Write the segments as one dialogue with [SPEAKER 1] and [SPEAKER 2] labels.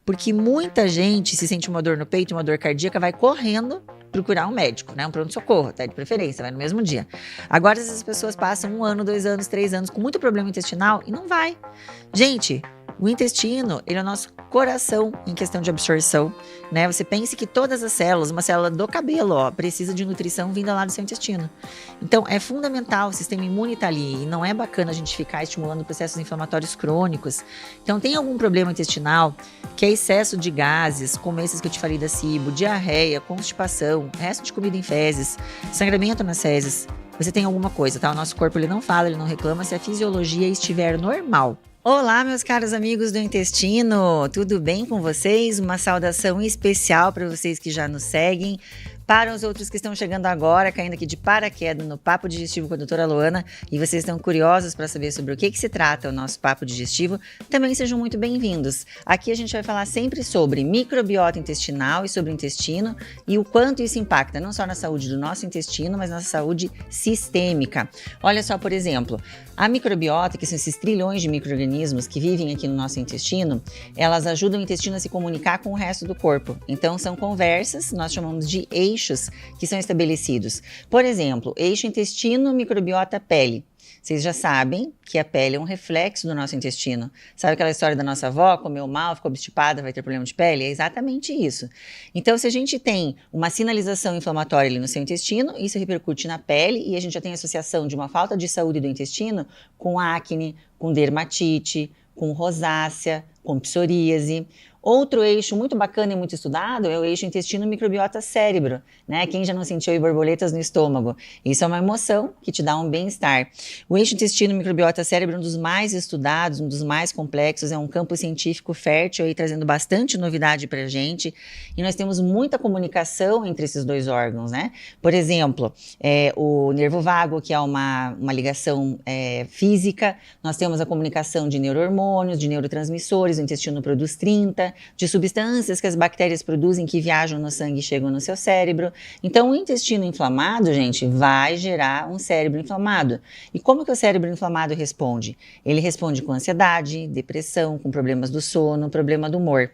[SPEAKER 1] Porque muita gente se sente uma dor no peito, uma dor cardíaca, vai correndo procurar um médico, né? Um pronto-socorro, tá? De preferência, vai no mesmo dia. Agora, essas pessoas passam 1 ano, 2 anos, 3 anos com muito problema intestinal e não vai. Gente, o intestino, ele é o nosso coração em questão de absorção, né? Você pense que todas as células, uma célula do cabelo, ó, precisa de nutrição vinda lá do seu intestino. Então, é fundamental, o sistema imune tá ali, e não é bacana a gente ficar estimulando processos inflamatórios crônicos. Então, tem algum problema intestinal, que é excesso de gases, como esses que eu te falei da SIBO, diarreia, constipação, resto de comida em fezes, sangramento nas fezes, você tem alguma coisa, tá? O nosso corpo, ele não fala, ele não reclama se a fisiologia estiver normal. Olá, meus caros amigos do intestino, tudo bem com vocês? Uma saudação especial para vocês que já nos seguem. Para os outros que estão chegando agora, caindo aqui de paraquedas no Papo Digestivo com a doutora Luana, e vocês estão curiosos para saber sobre o que se trata o nosso Papo Digestivo, também sejam muito bem-vindos. Aqui a gente vai falar sempre sobre microbiota intestinal e sobre o intestino e o quanto isso impacta não só na saúde do nosso intestino, mas na saúde sistêmica. Olha só, por exemplo, a microbiota, que são esses trilhões de micro-organismos que vivem aqui no nosso intestino, elas ajudam o intestino a se comunicar com o resto do corpo. Então, são conversas, nós chamamos de eixos, que são estabelecidos. Por exemplo, eixo intestino, microbiota, pele. Vocês já sabem que a pele é um reflexo do nosso intestino. Sabe aquela história da nossa avó, comeu mal, ficou obstipada, vai ter problema de pele? É exatamente isso. Então, se a gente tem uma sinalização inflamatória ali no seu intestino, isso repercute na pele e a gente já tem associação de uma falta de saúde do intestino com acne, com dermatite, com rosácea, com psoríase. Outro eixo muito bacana e muito estudado é o eixo intestino-microbiota-cérebro, né? Quem já não sentiu aí borboletas no estômago? Isso é uma emoção que te dá um bem-estar. O eixo intestino-microbiota-cérebro é um dos mais estudados, um dos mais complexos, é um campo científico fértil aí, trazendo bastante novidade pra gente. E nós temos muita comunicação entre esses dois órgãos, né? Por exemplo, o nervo vago, que é uma ligação física, nós temos a comunicação de neurohormônios, de neurotransmissores, o intestino produz 30, de substâncias que as bactérias produzem que viajam no sangue e chegam no seu cérebro. Então, o intestino inflamado, gente, vai gerar um cérebro inflamado. E como que o cérebro inflamado responde? Ele responde com ansiedade, depressão, com problemas do sono, problema do humor.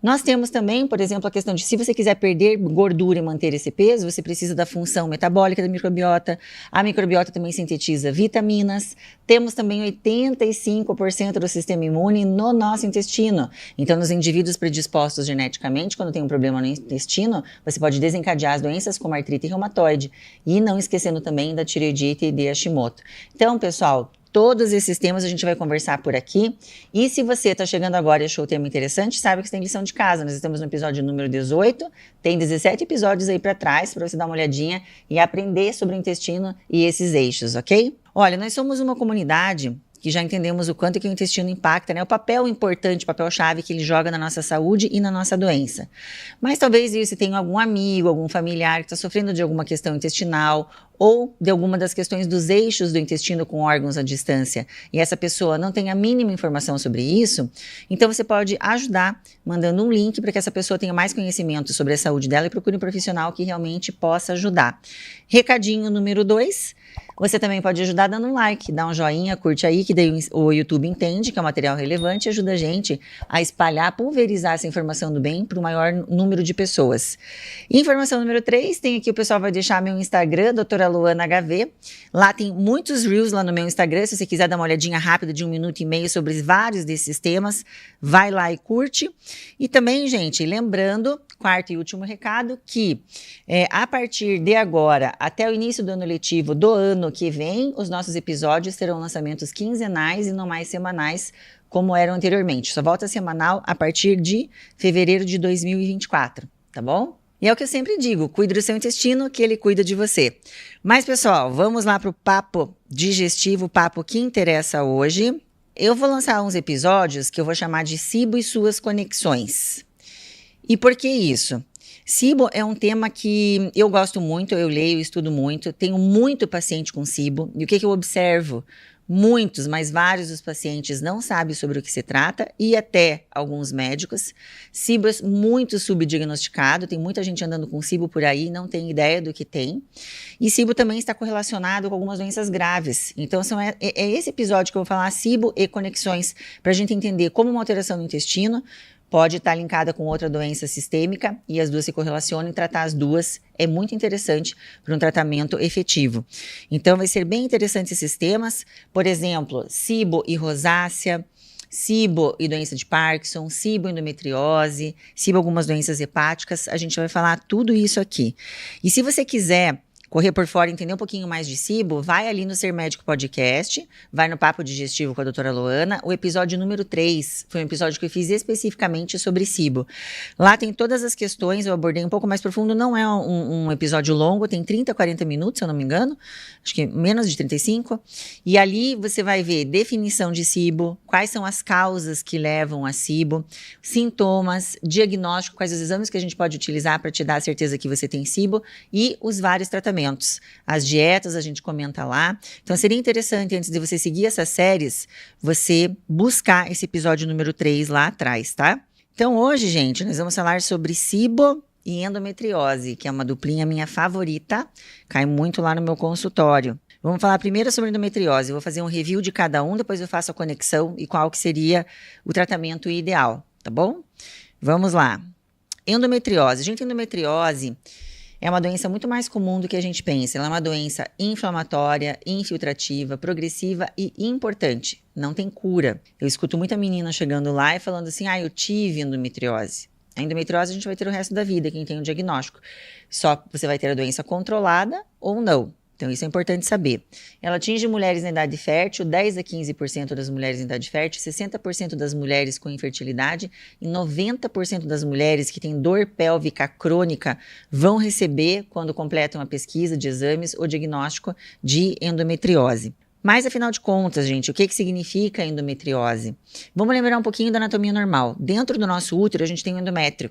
[SPEAKER 1] Nós temos também, por exemplo, a questão de se você quiser perder gordura e manter esse peso, você precisa da função metabólica da microbiota. A microbiota também sintetiza vitaminas. Temos também 85% do sistema imune no nosso intestino. Então, nos indivíduos predispostos geneticamente, quando tem um problema no intestino, você pode desencadear as doenças como artrite reumatoide. E não esquecendo também da tireoidite e de Hashimoto. Então, pessoal, todos esses temas a gente vai conversar por aqui. E se você está chegando agora e achou o tema interessante, sabe que você tem lição de casa. Nós estamos no episódio número 18, tem 17 episódios aí para trás para você dar uma olhadinha e aprender sobre o intestino e esses eixos, ok? Olha, nós somos uma comunidade que já entendemos o quanto que o intestino impacta, né? O papel importante, o papel-chave que ele joga na nossa saúde e na nossa doença. Mas talvez você tenha algum amigo, algum familiar que está sofrendo de alguma questão intestinal ou de alguma das questões dos eixos do intestino com órgãos à distância e essa pessoa não tem a mínima informação sobre isso, então você pode ajudar mandando um link para que essa pessoa tenha mais conhecimento sobre a saúde dela e procure um profissional que realmente possa ajudar. Recadinho número 2, você também pode ajudar dando um like, dá um joinha, curte aí, que daí o YouTube entende que é um material relevante e ajuda a gente a espalhar, pulverizar essa informação do bem para o maior número de pessoas. Informação número 3, tem aqui, o pessoal vai deixar meu Instagram, doutora Luana HV. Lá tem muitos reels lá no meu Instagram, se você quiser dar uma olhadinha rápida de 1 minuto e meio sobre vários desses temas, vai lá e curte. E também, gente, lembrando, quarto e último recado, que a partir de agora, até o início do ano letivo do ano que vem, os nossos episódios terão lançamentos quinzenais e não mais semanais, como eram anteriormente. Só volta semanal a partir de fevereiro de 2024, tá bom? E é o que eu sempre digo, cuide do seu intestino, que ele cuida de você. Mas, pessoal, vamos lá para o papo digestivo, o papo que interessa hoje. Eu vou lançar uns episódios que eu vou chamar de SIBO e suas conexões. E por que isso? SIBO é um tema que eu gosto muito, eu leio, estudo muito, tenho muito paciente com SIBO, e o que eu observo? Muitos, mas vários dos pacientes não sabem sobre o que se trata, e até alguns médicos. SIBO é muito subdiagnosticado, tem muita gente andando com SIBO por aí, não tem ideia do que tem. E SIBO também está correlacionado com algumas doenças graves. Então, é esse episódio que eu vou falar, SIBO e conexões, para a gente entender como uma alteração no intestino pode estar linkada com outra doença sistêmica e as duas se correlacionam e tratar as duas é muito interessante para um tratamento efetivo. Então, vai ser bem interessante esses temas, por exemplo, SIBO e rosácea, SIBO e doença de Parkinson, SIBO e endometriose, SIBO algumas doenças hepáticas, a gente vai falar tudo isso aqui. E se você quiser correr por fora e entender um pouquinho mais de SIBO, vai ali no Ser Médico Podcast, vai no Papo Digestivo com a doutora Loana, o episódio número 3, foi um episódio que eu fiz especificamente sobre SIBO. Lá tem todas as questões, eu abordei um pouco mais profundo, não é um episódio longo, tem 30, 40 minutos, se eu não me engano, acho que menos de 35, e ali você vai ver definição de SIBO, quais são as causas que levam a SIBO, sintomas, diagnóstico, quais os exames que a gente pode utilizar para te dar a certeza que você tem SIBO e os vários tratamentos. As dietas a gente comenta lá. Então seria interessante, antes de você seguir essas séries, você buscar esse episódio número 3 lá atrás, tá? Então hoje, gente, nós vamos falar sobre SIBO e endometriose, que é uma duplinha minha favorita, cai muito lá no meu consultório. Vamos falar primeiro sobre endometriose, eu vou fazer um review de cada um, depois eu faço a conexão e qual que seria o tratamento ideal, tá bom? Vamos lá. Endometriose. Gente, endometriose é uma doença muito mais comum do que a gente pensa. Ela é uma doença inflamatória, infiltrativa, progressiva e importante. Não tem cura. Eu escuto muita menina chegando lá e falando assim, eu tive endometriose. A endometriose a gente vai ter o resto da vida, quem tem o diagnóstico. Só você vai ter a doença controlada ou não. Então, isso é importante saber. Ela atinge mulheres na idade fértil, 10 a 15% das mulheres em idade fértil, 60% das mulheres com infertilidade e 90% das mulheres que têm dor pélvica crônica vão receber, quando completam a pesquisa de exames, o diagnóstico de endometriose. Mas, afinal de contas, gente, o que significa endometriose? Vamos lembrar um pouquinho da anatomia normal. Dentro do nosso útero, a gente tem o endométrio.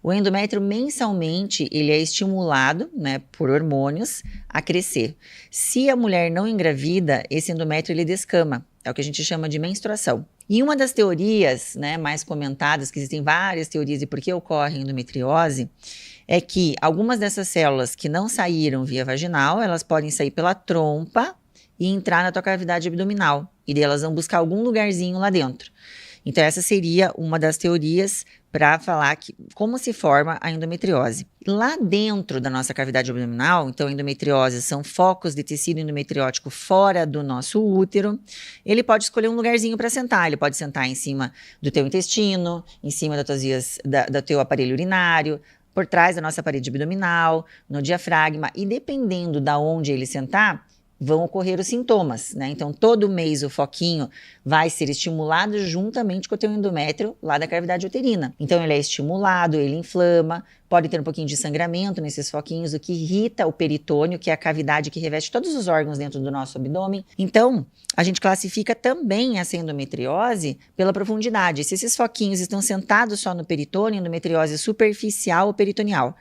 [SPEAKER 1] O endométrio, mensalmente, ele é estimulado, por hormônios, a crescer. Se a mulher não engravida, esse endométrio, ele descama. É o que a gente chama de menstruação. E uma das teorias, mais comentadas, que existem várias teorias de por que ocorre endometriose, é que algumas dessas células que não saíram via vaginal, elas podem sair pela trompa e entrar na tua cavidade abdominal. E daí elas vão buscar algum lugarzinho lá dentro. Então essa seria uma das teorias para falar como se forma a endometriose. Lá dentro da nossa cavidade abdominal, então a endometriose são focos de tecido endometriótico fora do nosso útero, ele pode escolher um lugarzinho para sentar, ele pode sentar em cima do teu intestino, em cima das tuas vias, do teu aparelho urinário, por trás da nossa parede abdominal, no diafragma, e dependendo da onde ele sentar, vão ocorrer os sintomas, Então, todo mês o foquinho vai ser estimulado juntamente com o teu endométrio lá da cavidade uterina. Então, ele é estimulado, ele inflama, pode ter um pouquinho de sangramento nesses foquinhos, o que irrita o peritônio, que é a cavidade que reveste todos os órgãos dentro do nosso abdômen. Então, a gente classifica também essa endometriose pela profundidade. Se esses foquinhos estão sentados só no peritônio, endometriose superficial ou peritoneal.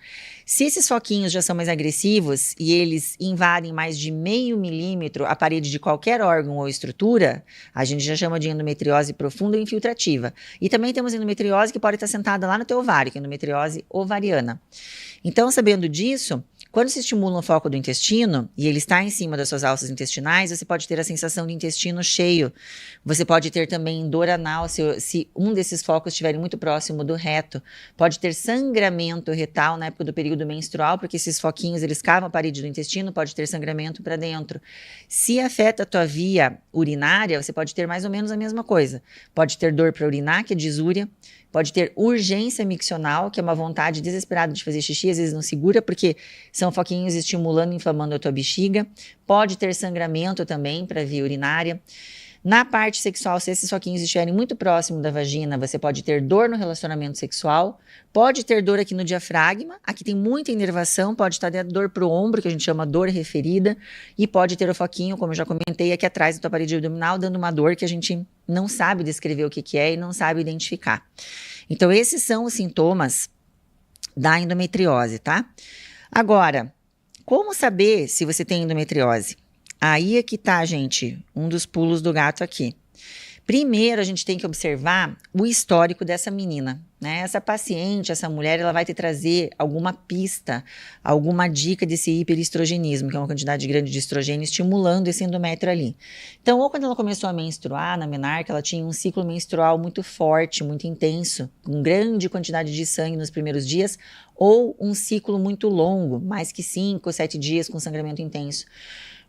[SPEAKER 1] Se esses foquinhos já são mais agressivos e eles invadem mais de 0,5 milímetro a parede de qualquer órgão ou estrutura, a gente já chama de endometriose profunda ou infiltrativa. E também temos endometriose que pode estar sentada lá no teu ovário, que é endometriose ovariana. Então, sabendo disso, quando se estimula um foco do intestino e ele está em cima das suas alças intestinais, você pode ter a sensação de intestino cheio. Você pode ter também dor anal se um desses focos estiver muito próximo do reto. Pode ter sangramento retal na época do período menstrual, porque esses foquinhos eles cavam a parede do intestino, pode ter sangramento para dentro. Se afeta a tua via urinária, você pode ter mais ou menos a mesma coisa. Pode ter dor para urinar, que é disúria. Pode ter urgência miccional, que é uma vontade desesperada de fazer xixi, às vezes não segura, porque são foquinhos estimulando e inflamando a tua bexiga. Pode ter sangramento também para via urinária. Na parte sexual, se esses foquinhos estiverem muito próximo da vagina, você pode ter dor no relacionamento sexual, pode ter dor aqui no diafragma, aqui tem muita inervação, pode estar dando dor para o ombro, que a gente chama dor referida, e pode ter o foquinho, como eu já comentei, aqui atrás da tua parede abdominal, dando uma dor que a gente não sabe descrever o que é e não sabe identificar. Então, esses são os sintomas da endometriose, tá? Agora, como saber se você tem endometriose? Aí é que tá, gente, um dos pulos do gato aqui. Primeiro, a gente tem que observar o histórico dessa menina. né? Essa paciente, essa mulher, ela vai te trazer alguma pista, alguma dica desse hiperestrogenismo, que é uma quantidade grande de estrogênio estimulando esse endométrio ali. Então, ou quando ela começou a menstruar, na menarca, ela tinha um ciclo menstrual muito forte, muito intenso, com grande quantidade de sangue nos primeiros dias, ou um ciclo muito longo, mais que 5 ou 7 dias com sangramento intenso.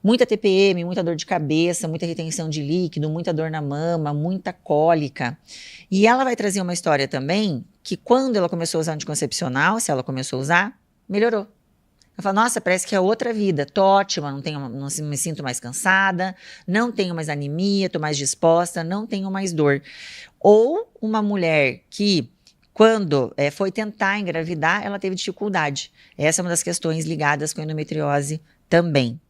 [SPEAKER 1] Muita TPM, muita dor de cabeça, muita retenção de líquido, muita dor na mama, muita cólica. E ela vai trazer uma história também que quando ela começou a usar anticoncepcional, se ela começou a usar, melhorou. Ela fala, nossa, parece que é outra vida, tô ótima, não me sinto mais cansada, não tenho mais anemia, tô mais disposta, não tenho mais dor. Ou uma mulher que quando foi tentar engravidar, ela teve dificuldade. Essa é uma das questões ligadas com a endometriose também.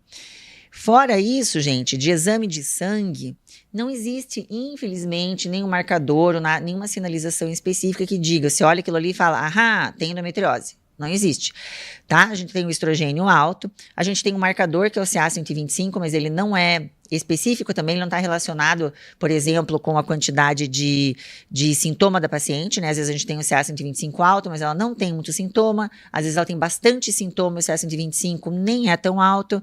[SPEAKER 1] Fora isso, gente, de exame de sangue, não existe, infelizmente, nenhum marcador ou nenhuma sinalização específica que diga, você olha aquilo ali e fala, aham, tem endometriose. Não existe, tá? A gente tem o estrogênio alto, a gente tem um marcador que é o CA-125, mas ele não é específico também, ele não está relacionado, por exemplo, com a quantidade de sintoma da paciente, né? Às vezes a gente tem o CA-125 alto, mas ela não tem muito sintoma, às vezes ela tem bastante sintoma, o CA-125 nem é tão alto.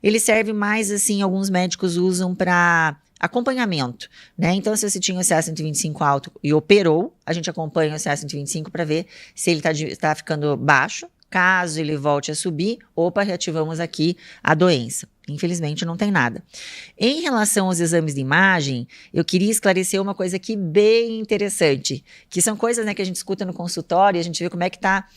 [SPEAKER 1] Ele serve mais, assim, alguns médicos usam para acompanhamento, né? Então, se você tinha o CA-125 alto e operou, a gente acompanha o CA-125 para ver se ele tá ficando baixo. Caso ele volte a subir, opa, reativamos aqui a doença. Infelizmente, não tem nada. Em relação aos exames de imagem, eu queria esclarecer uma coisa aqui bem interessante, que são coisas, né, que a gente escuta no consultório e a gente vê como é que está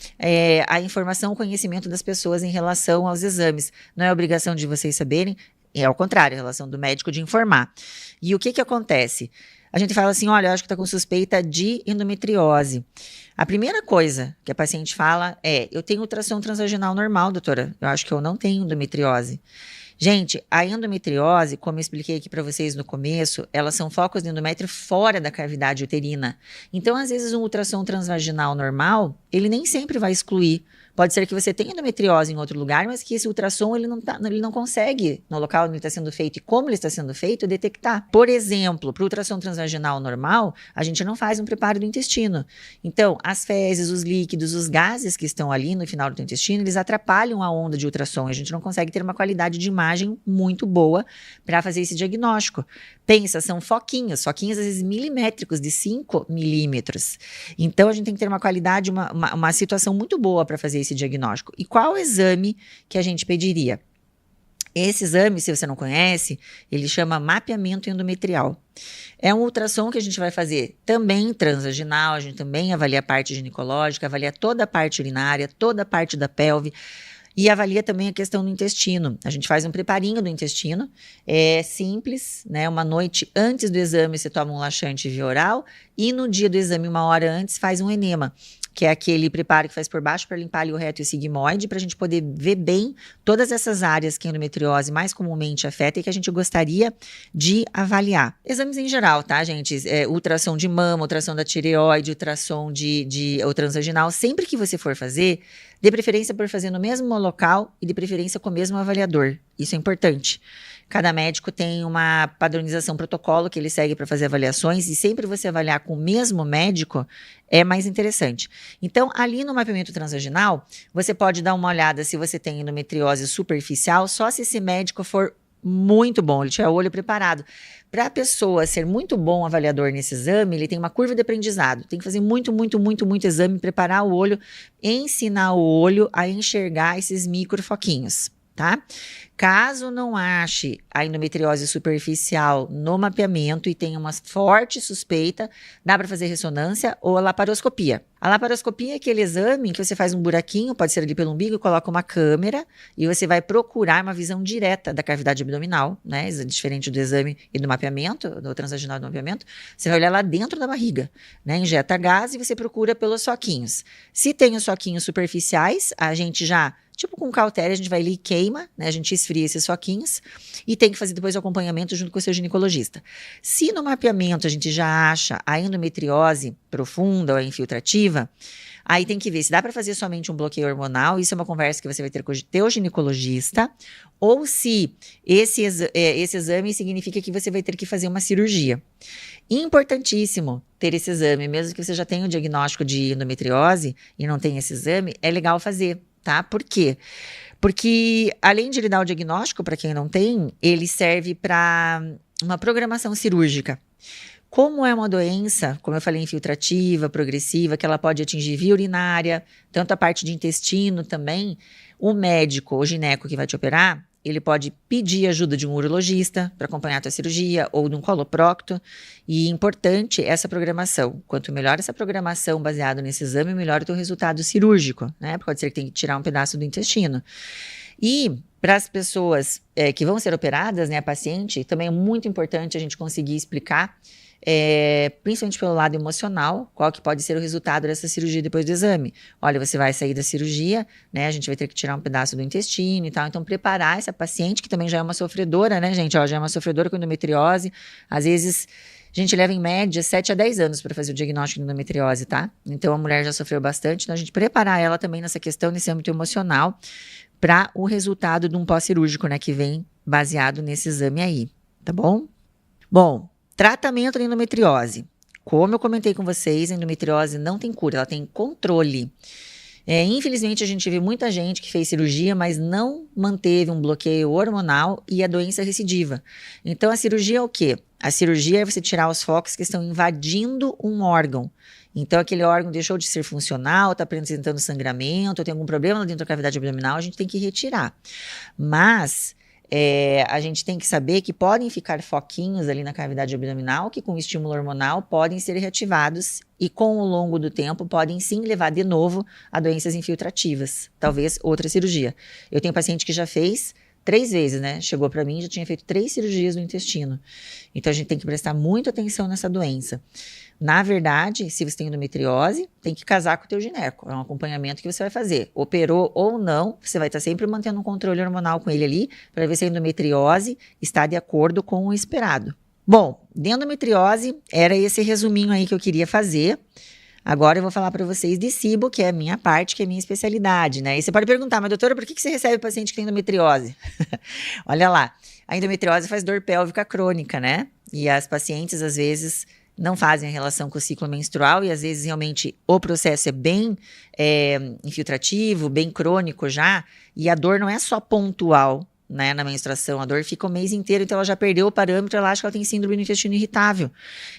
[SPEAKER 1] a informação, o conhecimento das pessoas em relação aos exames. Não é obrigação de vocês saberem, é ao contrário, a relação do médico de informar. E o que acontece? A gente fala assim, olha, eu acho que está com suspeita de endometriose. A primeira coisa que a paciente fala é, eu tenho ultrassom transvaginal normal, doutora, eu acho que eu não tenho endometriose. Gente, a endometriose, como eu expliquei aqui para vocês no começo, elas são focos de endométrio fora da cavidade uterina. Então, às vezes, um ultrassom transvaginal normal, ele nem sempre vai excluir. Pode ser que você tenha endometriose em outro lugar, mas que esse ultrassom ele não consegue, no local onde ele está sendo feito e como ele está sendo feito, detectar. Por exemplo, para o ultrassom transvaginal normal, a gente não faz um preparo do intestino. Então, as fezes, os líquidos, os gases que estão ali no final do intestino, eles atrapalham a onda de ultrassom. A gente não consegue ter uma qualidade de imagem muito boa para fazer esse diagnóstico. Pensa, são foquinhos às vezes milimétricos, de 5 milímetros. Então, a gente tem que ter uma qualidade, uma situação muito boa para fazer esse diagnóstico. E qual o exame que a gente pediria? Esse exame, se você não conhece, ele chama mapeamento endometrial. É um ultrassom que a gente vai fazer também transvaginal, a gente também avalia a parte ginecológica, avalia toda a parte urinária, toda a parte da pelve, e avalia também a questão do intestino. A gente faz um preparinho do intestino, é simples, né? Uma noite antes do exame você toma um laxante via oral e no dia do exame, 1 hora antes, faz um enema, que é aquele preparo que faz por baixo para limpar ali o reto e o sigmoide, para a gente poder ver bem todas essas áreas que a endometriose mais comumente afeta e que a gente gostaria de avaliar. Exames em geral, tá, gente? Ultrassom de mama, ultrassom da tireoide, ultrassom o transvaginal. Sempre que você for fazer, dê preferência por fazer no mesmo local e de preferência com o mesmo avaliador. Isso é importante. Cada médico tem uma padronização, protocolo que ele segue para fazer avaliações e sempre você avaliar com o mesmo médico é mais interessante. Então, ali no mapeamento transvaginal, você pode dar uma olhada se você tem endometriose superficial, só se esse médico for muito bom, ele tiver o olho preparado. Para a pessoa ser muito bom avaliador nesse exame, ele tem uma curva de aprendizado. Tem que fazer muito exame, preparar o olho, ensinar o olho a enxergar esses microfoquinhos, tá? Caso não ache a endometriose superficial no mapeamento e tenha uma forte suspeita, dá para fazer ressonância ou a laparoscopia. A laparoscopia é aquele exame em que você faz um buraquinho, pode ser ali pelo umbigo, coloca uma câmera e você vai procurar uma visão direta da cavidade abdominal, né? Diferente do exame e do mapeamento, do transvaginal e do mapeamento, você vai olhar lá dentro da barriga, né? Injeta gás e você procura pelos soquinhos. Se tem os soquinhos superficiais, a gente já... Tipo com cautéria, a gente vai ali e queima, né? A gente esfria esses foquinhos e tem que fazer depois o acompanhamento junto com o seu ginecologista. Se no mapeamento a gente já acha a endometriose profunda ou infiltrativa, aí tem que ver se dá para fazer somente um bloqueio hormonal. Isso é uma conversa que você vai ter com o teu ginecologista, ou se esse exame significa que você vai ter que fazer uma cirurgia. Importantíssimo ter esse exame, mesmo que você já tenha o diagnóstico de endometriose e não tenha esse exame, é legal fazer, tá? Por quê? Porque além de ele dar o diagnóstico para quem não tem, ele serve para uma programação cirúrgica. Como é uma doença, como eu falei, infiltrativa, progressiva, que ela pode atingir via urinária, tanto a parte de intestino também, o médico, o gineco que vai te operar, ele pode pedir ajuda de um urologista para acompanhar a tua cirurgia ou de um coloprocto. E importante essa programação. Quanto melhor essa programação baseada nesse exame, melhor o teu resultado cirúrgico, né? Porque pode ser que tenha que tirar um pedaço do intestino. E para as pessoas que vão ser operadas, né, a paciente, também é muito importante a gente conseguir explicar, principalmente pelo lado emocional, qual que pode ser o resultado dessa cirurgia depois do exame. Olha, você vai sair da cirurgia, né, a gente vai ter que tirar um pedaço do intestino e tal, então preparar essa paciente, que também já é uma sofredora, né, gente, ó, já é uma sofredora com endometriose, às vezes a gente leva em média 7 a 10 anos para fazer o diagnóstico de endometriose, tá? Então a mulher já sofreu bastante, então a gente preparar ela também nessa questão, nesse âmbito emocional, para o resultado de um pós-cirúrgico, né, que vem baseado nesse exame aí, tá bom? Bom, tratamento da endometriose. Como eu comentei com vocês, a endometriose não tem cura, ela tem controle. Infelizmente, a gente vê muita gente que fez cirurgia, mas não manteve um bloqueio hormonal e a doença recidiva. Então, a cirurgia é o quê? A cirurgia é você tirar os focos que estão invadindo um órgão. Então, aquele órgão deixou de ser funcional, está apresentando sangramento, tem algum problema dentro da cavidade abdominal, a gente tem que retirar. Mas a gente tem que saber que podem ficar foquinhos ali na cavidade abdominal que com estímulo hormonal podem ser reativados e com o longo do tempo podem sim levar de novo a doenças infiltrativas, talvez outra cirurgia. Eu tenho paciente que já fez 3 vezes, né? Chegou para mim, já tinha feito 3 cirurgias no intestino. Então a gente tem que prestar muita atenção nessa doença. Na verdade, se você tem endometriose, tem que casar com o teu gineco. É um acompanhamento que você vai fazer. Operou ou não, você vai estar sempre mantendo um controle hormonal com ele ali, para ver se a endometriose está de acordo com o esperado. Bom, de endometriose, era esse resuminho aí que eu queria fazer. Agora eu vou falar para vocês de SIBO, que é a minha parte, que é a minha especialidade, né? E você pode perguntar, mas doutora, por que você recebe paciente que tem endometriose? Olha lá, a endometriose faz dor pélvica crônica, né? E as pacientes, às vezes, não fazem a relação com o ciclo menstrual e às vezes realmente o processo é bem infiltrativo, bem crônico já, e a dor não é só pontual, né, na menstruação, a dor fica o mês inteiro, então ela já perdeu o parâmetro, ela acha que ela tem síndrome do intestino irritável,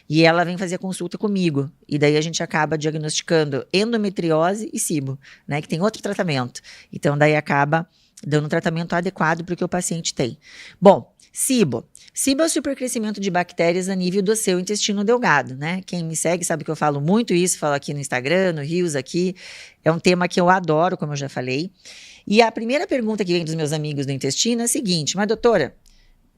[SPEAKER 1] e ela vem fazer a consulta comigo, e daí a gente acaba diagnosticando endometriose e SIBO, né, que tem outro tratamento, então daí acaba dando um tratamento adequado para o que o paciente tem. Bom, SIBO. SIBO é o supercrescimento de bactérias a nível do seu intestino delgado, né? Quem me segue sabe que eu falo muito isso, falo aqui no Instagram, no Reels aqui. É um tema que eu adoro, como eu já falei. E a primeira pergunta que vem dos meus amigos do intestino é a seguinte: mas doutora,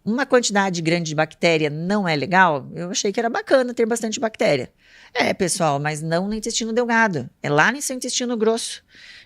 [SPEAKER 1] uma quantidade grande de bactéria não é legal? Eu achei que era bacana ter bastante bactéria. Pessoal, mas não no intestino delgado. É lá no seu intestino grosso.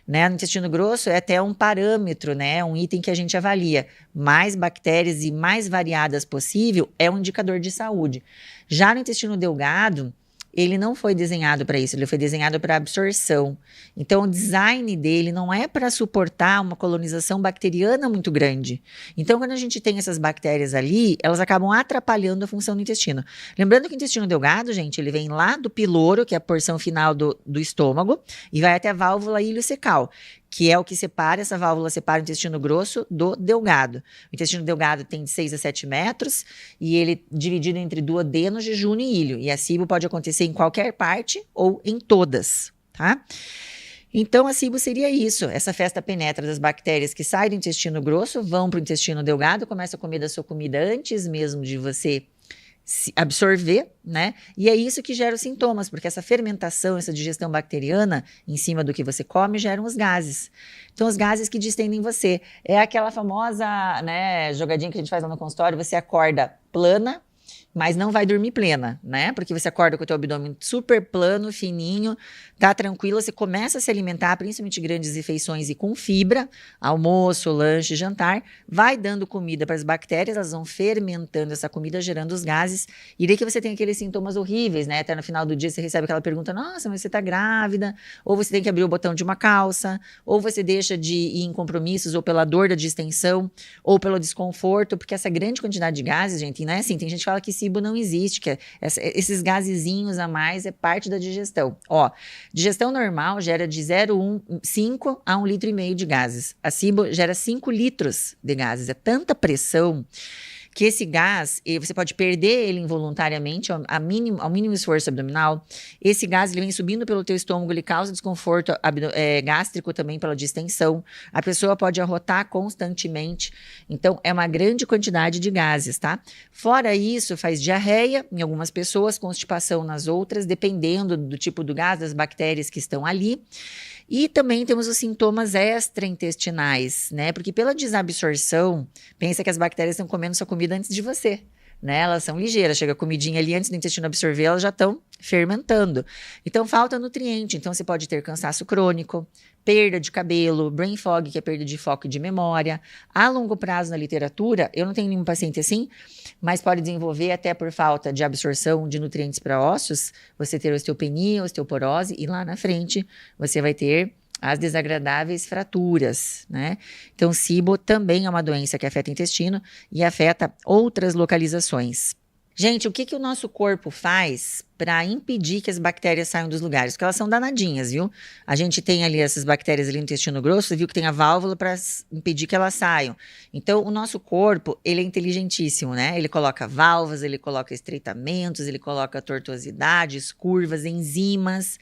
[SPEAKER 1] Né? No intestino grosso é até um parâmetro, né? Um item que a gente avalia. Mais bactérias e mais variadas possível é um indicador de saúde. Já no intestino delgado, ele não foi desenhado para isso, ele foi desenhado para absorção. Então, o design dele não é para suportar uma colonização bacteriana muito grande. Então, quando a gente tem essas bactérias ali, elas acabam atrapalhando a função do intestino. Lembrando que o intestino delgado, gente, ele vem lá do piloro, que é a porção final do estômago, e vai até a válvula ileocecal, que é o que separa, essa válvula separa o intestino grosso do delgado. O intestino delgado tem de 6 a 7 metros e ele é dividido entre duodeno, jejum e ilho. E a SIBO pode acontecer em qualquer parte ou em todas, tá? Então, a SIBO seria isso. Essa festa penetra das bactérias que saem do intestino grosso, vão para o intestino delgado, começa a comer da sua comida antes mesmo de você absorver, né? E é isso que gera os sintomas, porque essa fermentação, essa digestão bacteriana em cima do que você come geram os gases. Então, os gases que distendem você. É aquela famosa, né, jogadinha que a gente faz lá no consultório, você acorda plana, mas não vai dormir plena, né? Porque você acorda com o teu abdômen super plano, fininho, tá tranquila, você começa a se alimentar, principalmente grandes refeições e com fibra, almoço, lanche, jantar, vai dando comida para as bactérias, elas vão fermentando essa comida, gerando os gases, e daí que você tem aqueles sintomas horríveis, né? Até no final do dia você recebe aquela pergunta, nossa, mas você tá grávida, ou você tem que abrir o botão de uma calça, ou você deixa de ir em compromissos, ou pela dor da distensão, ou pelo desconforto, porque essa grande quantidade de gases, gente, não é assim, tem gente que fala que SIBO não existe, que esses gasezinhos a mais é parte da digestão. Ó, digestão normal gera de 0,5 a 1,5 litro de gases. A SIBO gera 5 litros de gases. É tanta pressão que esse gás, você pode perder ele involuntariamente ao mínimo esforço abdominal. Esse gás ele vem subindo pelo teu estômago, ele causa desconforto gástrico também pela distensão. A pessoa pode arrotar constantemente. Então, é uma grande quantidade de gases, tá? Fora isso, faz diarreia em algumas pessoas, constipação nas outras, dependendo do tipo do gás, das bactérias que estão ali. E também temos os sintomas extraintestinais, né? Porque pela desabsorção, pensa que as bactérias estão comendo sua comida antes de você, né? Elas são ligeiras, chega a comidinha ali antes do intestino absorver, elas já estão fermentando. Então, falta nutriente. Então, você pode ter cansaço crônico, perda de cabelo, brain fog, que é perda de foco e de memória. A longo prazo na literatura, eu não tenho nenhum paciente assim, mas pode desenvolver até por falta de absorção de nutrientes para ossos, você ter osteopenia, osteoporose, e lá na frente você vai ter as desagradáveis fraturas, né? Então, SIBO também é uma doença que afeta o intestino e afeta outras localizações. Gente, o que o nosso corpo faz para impedir que as bactérias saiam dos lugares? Porque elas são danadinhas, viu? A gente tem ali essas bactérias ali no intestino grosso, você viu que tem a válvula para impedir que elas saiam. Então, o nosso corpo, ele é inteligentíssimo, né? Ele coloca válvulas, ele coloca estreitamentos, ele coloca tortuosidades, curvas, enzimas,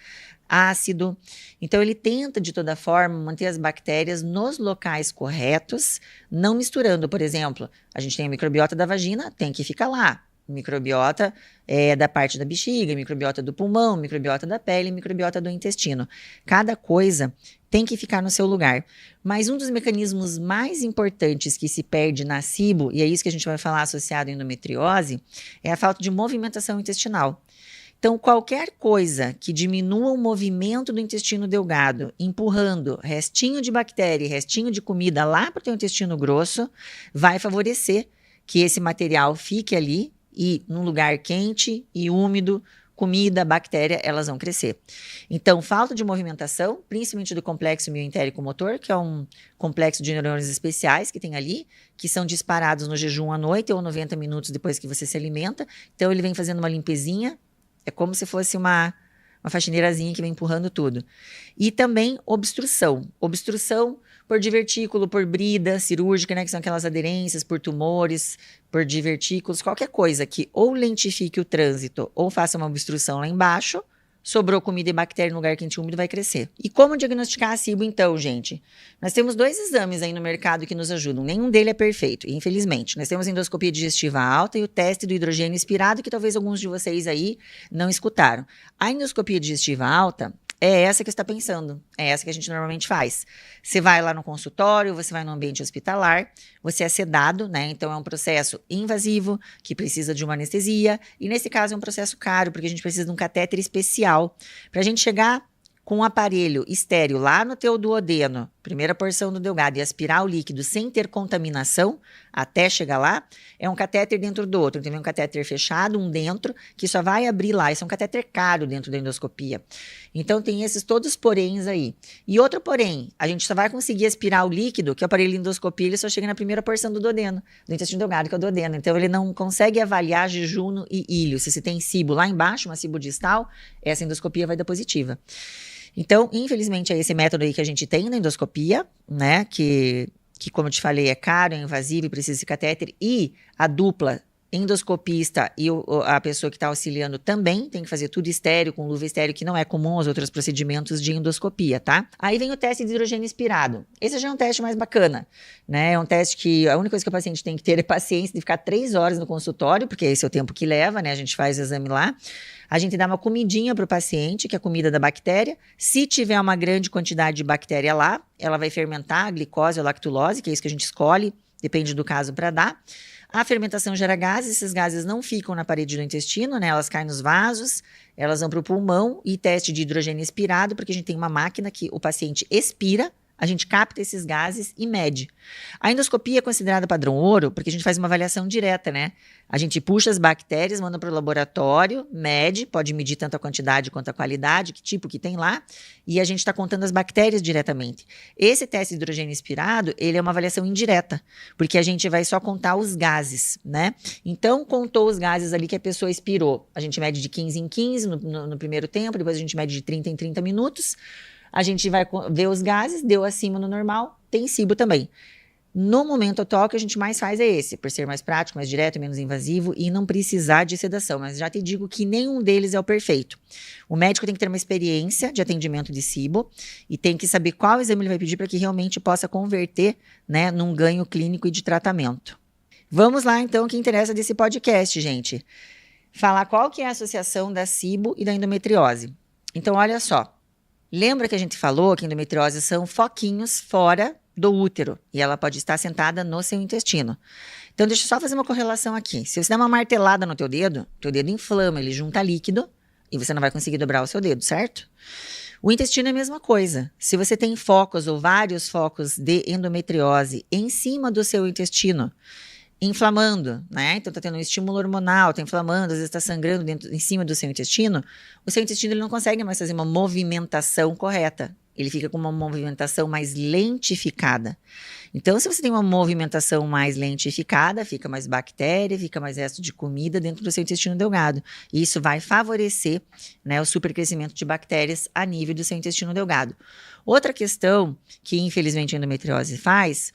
[SPEAKER 1] ácido. Então, ele tenta, de toda forma, manter as bactérias nos locais corretos, não misturando. Por exemplo, a gente tem a microbiota da vagina, tem que ficar lá. Microbiota da parte da bexiga, microbiota do pulmão, microbiota da pele, microbiota do intestino. Cada coisa tem que ficar no seu lugar. Mas um dos mecanismos mais importantes que se perde na SIBO, e é isso que a gente vai falar associado à endometriose, é a falta de movimentação intestinal. Então, qualquer coisa que diminua o movimento do intestino delgado, empurrando restinho de bactéria, restinho de comida lá para o teu intestino grosso, vai favorecer que esse material fique ali e num lugar quente e úmido, comida, bactéria, elas vão crescer. Então, falta de movimentação, principalmente do complexo mioentérico motor, que é um complexo de neurônios especiais que tem ali, que são disparados no jejum à noite ou 90 minutos depois que você se alimenta. Então, ele vem fazendo uma limpezinha, é como se fosse uma faxineirazinha que vem empurrando tudo. E também obstrução. Obstrução por divertículo, por brida cirúrgica, né, que são aquelas aderências, por tumores, por divertículos, qualquer coisa que ou lentifique o trânsito ou faça uma obstrução lá embaixo, sobrou comida e bactéria no lugar quente e úmido, vai crescer. E como diagnosticar a SIBO, então, gente? Nós temos 2 exames aí no mercado que nos ajudam. Nenhum deles é perfeito, infelizmente. Nós temos a endoscopia digestiva alta e o teste do hidrogênio expirado, que talvez alguns de vocês aí não escutaram. A endoscopia digestiva alta é essa que você está pensando, é essa que a gente normalmente faz. Você vai lá no consultório, você vai no ambiente hospitalar, você é sedado, né? Então é um processo invasivo, que precisa de uma anestesia, e nesse caso é um processo caro, porque a gente precisa de um catéter especial. Para a gente chegar com um aparelho estéreo lá no teu duodeno, primeira porção do delgado, e aspirar o líquido sem ter contaminação até chegar lá, é um catéter dentro do outro. Tem um catéter fechado, um dentro, que só vai abrir lá. Isso é um catéter caro dentro da endoscopia. Então tem esses todos os poréns aí. E outro porém, a gente só vai conseguir aspirar o líquido, que o aparelho de endoscopia ele só chega na primeira porção do duodeno, do intestino delgado, que é o duodeno. Então ele não consegue avaliar jejum e ilho. Se você tem SIBO lá embaixo, uma SIBO distal, essa endoscopia vai dar positiva. Então, infelizmente, é esse método aí que a gente tem na endoscopia, né, que como eu te falei, é caro, é invasivo e precisa de catéter, e a dupla endoscopista e a pessoa que está auxiliando também tem que fazer tudo estéreo, com luva estéreo, que não é comum aos outros procedimentos de endoscopia, tá? Aí vem o teste de hidrogênio expirado. Esse já é um teste mais bacana, né? É um teste que a única coisa que o paciente tem que ter é paciência de ficar 3 horas no consultório, porque esse é o tempo que leva, né? A gente faz o exame lá. A gente dá uma comidinha para o paciente, que é a comida da bactéria. Se tiver uma grande quantidade de bactéria lá, ela vai fermentar a glicose ou lactulose, que é isso que a gente escolhe, depende do caso para dar. A fermentação gera gases, esses gases não ficam na parede do intestino, né? Elas caem nos vasos, elas vão para o pulmão e teste de hidrogênio expirado, porque a gente tem uma máquina que o paciente expira, a gente capta esses gases e mede. A endoscopia é considerada padrão ouro porque a gente faz uma avaliação direta, né? A gente puxa as bactérias, manda para o laboratório, mede, pode medir tanto a quantidade quanto a qualidade, que tipo que tem lá, e a gente está contando as bactérias diretamente. Esse teste de hidrogênio expirado, ele é uma avaliação indireta, porque a gente vai só contar os gases, né? Então, contou os gases ali que a pessoa expirou. A gente mede de 15 em 15 no primeiro tempo, depois a gente mede de 30 em 30 minutos. A gente vai ver os gases, deu acima no normal, tem SIBO também. No momento atual, o que a gente mais faz é esse, por ser mais prático, mais direto, menos invasivo e não precisar de sedação. Mas já te digo que nenhum deles é o perfeito. O médico tem que ter uma experiência de atendimento de SIBO e tem que saber qual exame ele vai pedir para que realmente possa converter, né, num ganho clínico e de tratamento. Vamos lá, então, o que interessa desse podcast, gente. Falar qual que é a associação da SIBO e da endometriose. Então, olha só. Lembra que a gente falou que a endometriose são foquinhos fora do útero e ela pode estar sentada no seu intestino. Então, deixa eu só fazer uma correlação aqui. Se você der uma martelada no teu dedo inflama, ele junta líquido e você não vai conseguir dobrar o seu dedo, certo? O intestino é a mesma coisa. Se você tem focos ou vários focos de endometriose em cima do seu intestino, inflamando, né? Então tá tendo um estímulo hormonal, tá inflamando, às vezes tá sangrando em cima do seu intestino, o seu intestino ele não consegue mais fazer uma movimentação correta. Ele fica com uma movimentação mais lentificada. Então, se você tem uma movimentação mais lentificada, fica mais bactéria, fica mais resto de comida dentro do seu intestino delgado. E isso vai favorecer, né, o supercrescimento de bactérias a nível do seu intestino delgado. Outra questão que, infelizmente, a endometriose faz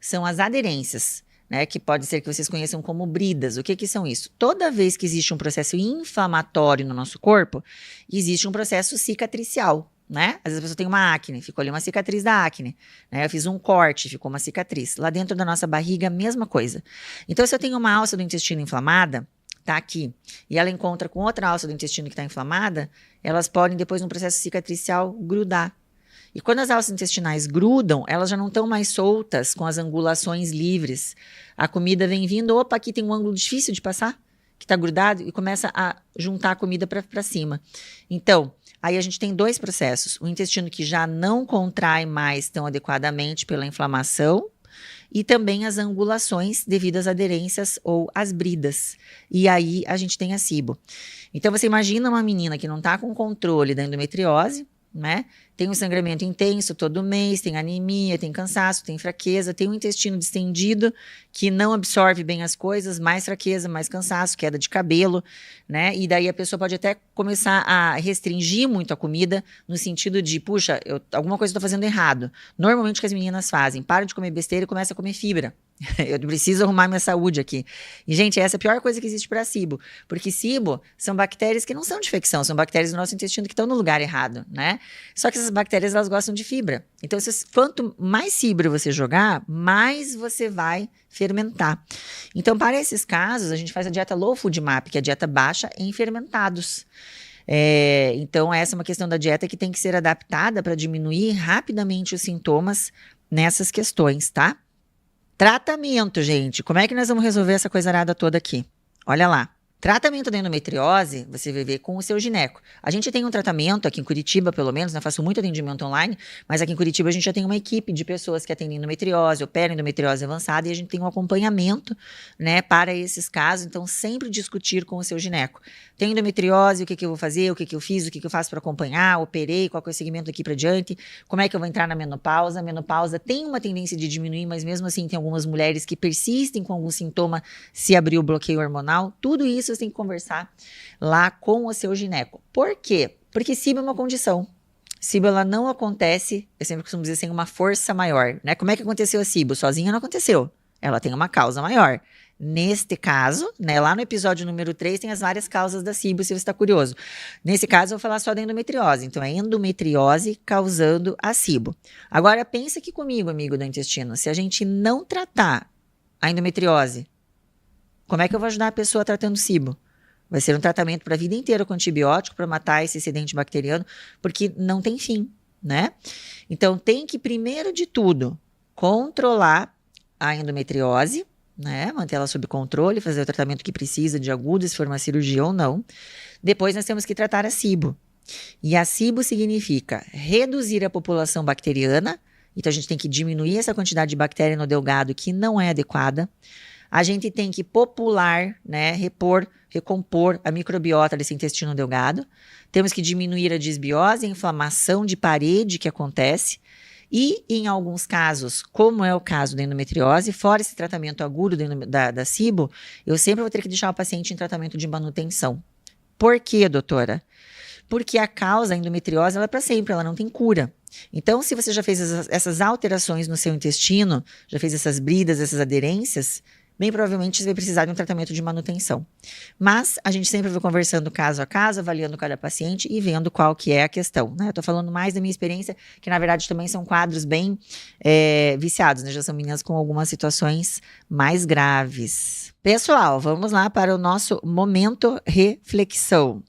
[SPEAKER 1] são as aderências, né, que pode ser que vocês conheçam como bridas. O que são isso? Toda vez que existe um processo inflamatório no nosso corpo, existe um processo cicatricial, né? Às vezes a pessoa tem uma acne, ficou ali uma cicatriz da acne, né? Eu fiz um corte, ficou uma cicatriz. Lá dentro da nossa barriga, a mesma coisa. Então, se eu tenho uma alça do intestino inflamada, tá aqui, e ela encontra com outra alça do intestino que está inflamada, elas podem depois no processo cicatricial grudar. E quando as alças intestinais grudam, elas já não estão mais soltas com as angulações livres. A comida vem vindo, opa, aqui tem um ângulo difícil de passar, que está grudado, e começa a juntar a comida para cima. Então, aí a gente tem dois processos. O intestino que já não contrai mais tão adequadamente pela inflamação, e também as angulações devido às aderências ou às bridas. E aí a gente tem a SIBO. Então, você imagina uma menina que não está com controle da endometriose, né? Tem um sangramento intenso todo mês, tem anemia, tem cansaço, tem fraqueza, tem um intestino distendido que não absorve bem as coisas, mais fraqueza, mais cansaço, queda de cabelo, né? E daí a pessoa pode até começar a restringir muito a comida no sentido de, puxa, alguma coisa eu tô fazendo errado. Normalmente o que as meninas fazem, param de comer besteira e começam a comer fibra. Eu preciso arrumar minha saúde aqui. E, gente, essa é a pior coisa que existe para SIBO. Porque SIBO são bactérias que não são de infecção, são bactérias do nosso intestino que estão no lugar errado, né? Só que essas bactérias, elas gostam de fibra. Então, quanto mais fibra você jogar, mais você vai fermentar. Então, para esses casos, a gente faz a dieta Low Food Map, que é a dieta baixa em fermentados. Então, essa é uma questão da dieta que tem que ser adaptada para diminuir rapidamente os sintomas nessas questões, tá? Tratamento, gente. Como é que nós vamos resolver essa coisa arada toda aqui? Olha lá. Tratamento da endometriose, você vai ver com o seu gineco. A gente tem um tratamento aqui em Curitiba, pelo menos, né? Faço muito atendimento online, mas aqui em Curitiba a gente já tem uma equipe de pessoas que atendem endometriose, operam endometriose avançada e a gente tem um acompanhamento, né, para esses casos. Então, sempre discutir com o seu gineco. Tem endometriose, o que eu vou fazer, o que eu fiz, o que eu faço para acompanhar, operei, qual que é o segmento daqui para diante, como é que eu vou entrar na menopausa. A menopausa tem uma tendência de diminuir, mas mesmo assim tem algumas mulheres que persistem com algum sintoma se abrir o bloqueio hormonal. Tudo isso você tem que conversar lá com o seu gineco. Por quê? Porque SIBO é uma condição. SIBO, ela não acontece, eu sempre costumo dizer, sem uma força maior, né? Como é que aconteceu a SIBO? Sozinha não aconteceu. Ela tem uma causa maior. Neste caso, né, lá no episódio número 3 tem as várias causas da SIBO, se você está curioso. Nesse caso, eu vou falar só da endometriose. Então, é endometriose causando a SIBO. Agora, pensa aqui comigo, amigo do intestino. Se a gente não tratar a endometriose, como é que eu vou ajudar a pessoa tratando SIBO? Vai ser um tratamento para a vida inteira com antibiótico para matar esse excedente bacteriano, porque não tem fim, né? Então, tem que, primeiro de tudo, controlar a endometriose, né? Manter ela sob controle, fazer o tratamento que precisa de agudo, se for uma cirurgia ou não. Depois nós temos que tratar a SIBO. E a SIBO significa reduzir a população bacteriana. Então a gente tem que diminuir essa quantidade de bactéria no delgado que não é adequada. A gente tem que popular, né, recompor a microbiota desse intestino delgado. Temos que diminuir a disbiose, a inflamação de parede que acontece. E, em alguns casos, como é o caso da endometriose, fora esse tratamento agudo da SIBO, eu sempre vou ter que deixar o paciente em tratamento de manutenção. Por quê, doutora? Porque a causa, a endometriose, ela é para sempre, ela não tem cura. Então, se você já fez essas alterações no seu intestino, já fez essas bridas, essas aderências, bem provavelmente você vai precisar de um tratamento de manutenção. Mas a gente sempre vai conversando caso a caso, avaliando cada paciente e vendo qual que é a questão, né? Eu tô falando mais da minha experiência, que na verdade também são quadros bem viciados, né? Já são meninas com algumas situações mais graves. Pessoal, vamos lá para o nosso momento reflexão.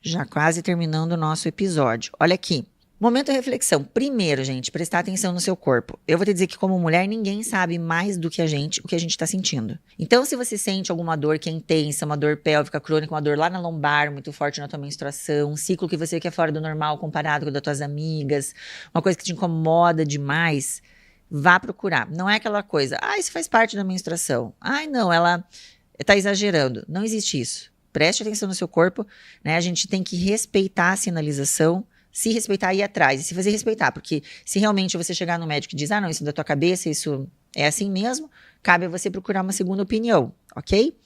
[SPEAKER 1] Já quase terminando o nosso episódio. Olha aqui. Momento reflexão. Primeiro, gente, prestar atenção no seu corpo. Eu vou te dizer que como mulher, ninguém sabe mais do que a gente o que a gente está sentindo. Então, se você sente alguma dor que é intensa, uma dor pélvica crônica, uma dor lá na lombar, muito forte na tua menstruação, um ciclo que você quer fora do normal comparado com o das tuas amigas, uma coisa que te incomoda demais, vá procurar. Não é aquela coisa, isso faz parte da menstruação. Não, ela está exagerando. Não existe isso. Preste atenção no seu corpo, né? A gente tem que respeitar a sinalização, se respeitar e ir atrás, e se fazer respeitar, porque se realmente você chegar no médico e diz, não, isso é da tua cabeça, isso é assim mesmo, cabe a você procurar uma segunda opinião, ok?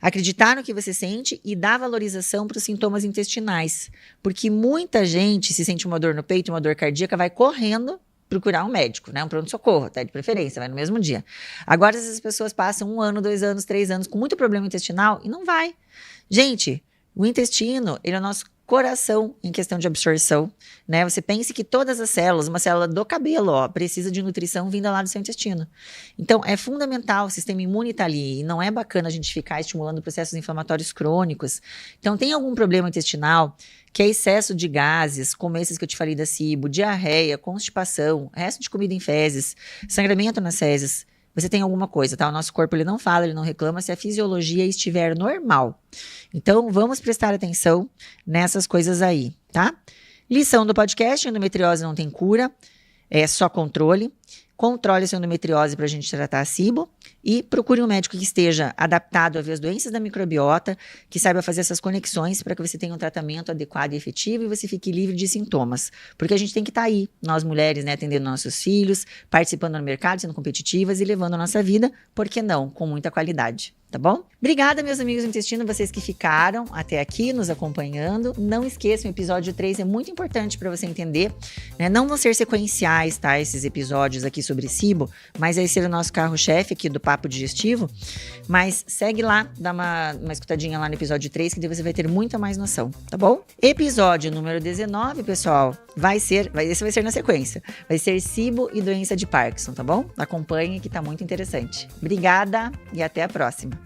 [SPEAKER 1] Acreditar no que você sente e dar valorização para os sintomas intestinais, porque muita gente se sente uma dor no peito, uma dor cardíaca, vai correndo procurar um médico, né? Um pronto-socorro, até de preferência, vai no mesmo dia. Agora, essas pessoas passam 1 ano, 2 anos, 3 anos com muito problema intestinal e não vai. Gente, o intestino, ele é o nosso coração em questão de absorção, né? Você pense que todas as células, uma célula do cabelo, precisa de nutrição vinda lá do seu intestino. Então, é fundamental, o sistema imune está ali, e não é bacana a gente ficar estimulando processos inflamatórios crônicos. Então, tem algum problema intestinal, que é excesso de gases, como esses que eu te falei da SIBO, diarreia, constipação, resto de comida em fezes, sangramento nas fezes, você tem alguma coisa, tá? O nosso corpo, ele não fala, ele não reclama se a fisiologia estiver normal. Então, vamos prestar atenção nessas coisas aí, tá? Lição do podcast: endometriose não tem cura, é só controle. Controle a sua endometriose para a gente tratar a SIBO e procure um médico que esteja adaptado a ver as doenças da microbiota, que saiba fazer essas conexões para que você tenha um tratamento adequado e efetivo e você fique livre de sintomas. Porque a gente tem que estar aí, nós mulheres, né, atendendo nossos filhos, participando no mercado, sendo competitivas e levando a nossa vida, por que não, com muita qualidade. Tá bom? Obrigada, meus amigos do intestino, vocês que ficaram até aqui nos acompanhando. Não esqueçam, o episódio 3 é muito importante para você entender, né? Não vão ser sequenciais, tá? Esses episódios aqui sobre SIBO, mas vai ser o nosso carro-chefe aqui do Papo Digestivo. Mas segue lá, dá uma escutadinha lá no episódio 3, que daí você vai ter muita mais noção, tá bom? Episódio número 19, pessoal, esse vai ser na sequência. Vai ser SIBO e doença de Parkinson, tá bom? Acompanhe que tá muito interessante. Obrigada e até a próxima.